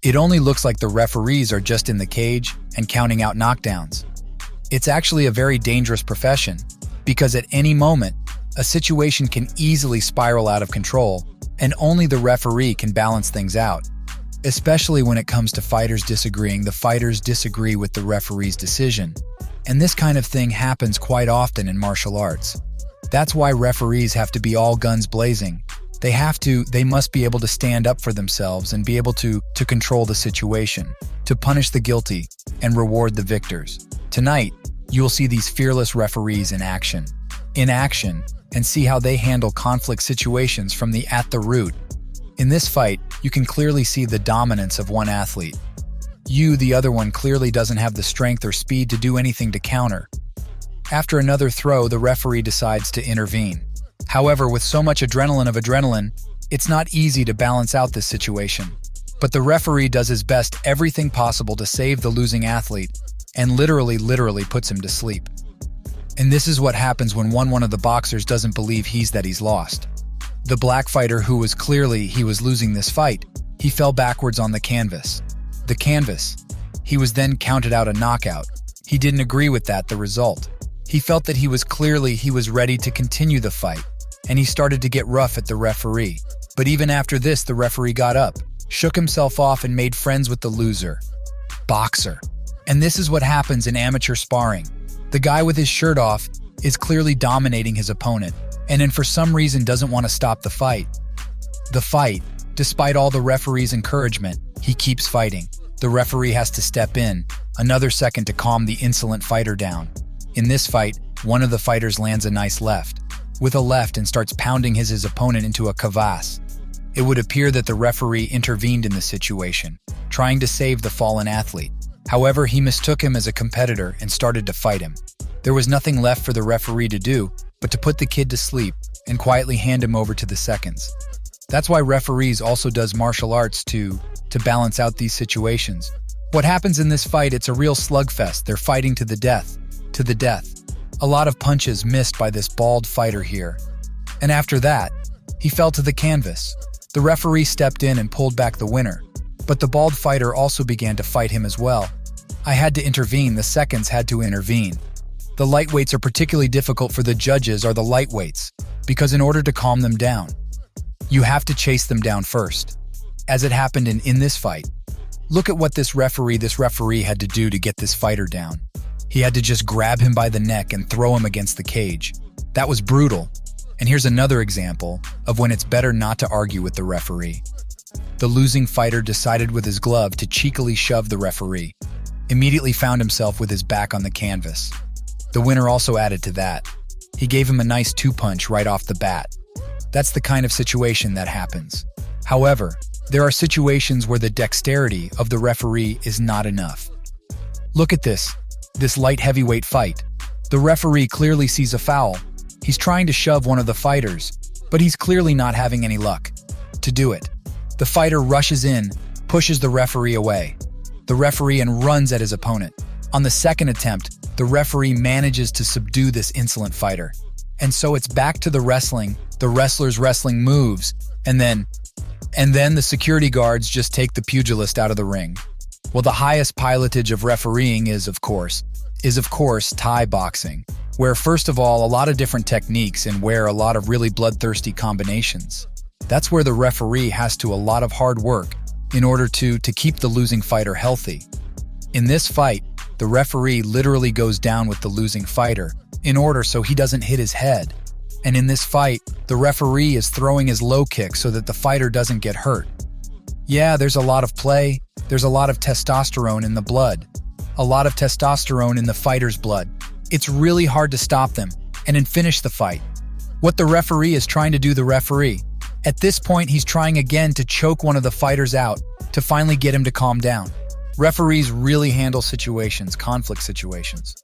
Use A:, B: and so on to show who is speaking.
A: It only looks like the referees are just in the cage and counting out knockdowns. It's actually a very dangerous profession because at any moment, a situation can easily spiral out of control and only the referee can balance things out. Especially when it comes to fighters disagreeing, the fighters disagree with the referee's decision. And this kind of thing happens quite often in martial arts. That's why referees have to be all guns blazing. They must be able to stand up for themselves and be able to control the situation, to punish the guilty and reward the victors. Tonight, you'll see these fearless referees in action, and see how they handle conflict situations from at the root. In this fight, you can clearly see the dominance of one athlete. The other one, clearly doesn't have the strength or speed to do anything to counter. After another throw, the referee decides to intervene. However, with so much adrenaline, it's not easy to balance out this situation. But the referee does his best, everything possible to save the losing athlete, and literally puts him to sleep. And this is what happens when one of the boxers doesn't believe he's lost. The black fighter, who was clearly losing this fight, he fell backwards on the canvas. He was then counted out a knockout. He didn't agree with the result. He felt that he was ready to continue the fight, and he started to get rough at the referee. But even after this, the referee got up, shook himself off, and made friends with the loser boxer. And this is what happens in amateur sparring. The guy with his shirt off is clearly dominating his opponent, and then for some reason doesn't want to stop the fight. Despite all the referee's encouragement, he keeps fighting. The referee has to step in, another second to calm the insolent fighter down. In this fight, one of the fighters lands a nice left and starts pounding his opponent into a crevasse. It would appear that the referee intervened in the situation, trying to save the fallen athlete. However, he mistook him as a competitor and started to fight him. There was nothing left for the referee to do but to put the kid to sleep and quietly hand him over to the seconds. That's why referees also does martial arts to balance out these situations. What happens in this fight, it's a real slugfest. They're fighting to the death. A lot of punches missed by this bald fighter here. And after that, he fell to the canvas. The referee stepped in and pulled back the winner. But the bald fighter also began to fight him as well. I had to intervene, the seconds had to intervene. The lightweights are particularly difficult for the judges, are the lightweights, because in order to calm them down, you have to chase them down first. As it happened in this fight. Look at what this referee had to do to get this fighter down. He had to just grab him by the neck and throw him against the cage. That was brutal. And here's another example of when it's better not to argue with the referee. The losing fighter decided with his glove to cheekily shove the referee. Immediately found himself with his back on the canvas. The winner also added to that. He gave him a nice two-punch right off the bat. That's the kind of situation that happens. However, there are situations where the dexterity of the referee is not enough. Look at this light heavyweight fight. The referee clearly sees a foul. He's trying to shove one of the fighters, but he's clearly not having any luck to do it. The fighter rushes in, pushes the referee away. The referee and runs at his opponent. On the second attempt, the referee manages to subdue this insolent fighter. And so it's back to the wrestler's wrestling moves, and then the security guards just take the pugilist out of the ring. Well, the highest pilotage of refereeing is of course Thai boxing, where first of all, a lot of different techniques and where a lot of really bloodthirsty combinations. That's where the referee has to a lot of hard work in order to keep the losing fighter healthy. In this fight, the referee literally goes down with the losing fighter in order so he doesn't hit his head. And in this fight, the referee is throwing his low kick so that the fighter doesn't get hurt. Yeah, there's a lot of play. There's a lot of testosterone in the blood. A lot of testosterone in the fighter's blood. It's really hard to stop them and finish the fight. What the referee is trying to do, at this point, he's trying again to choke one of the fighters out to finally get him to calm down. Referees really handle conflict situations.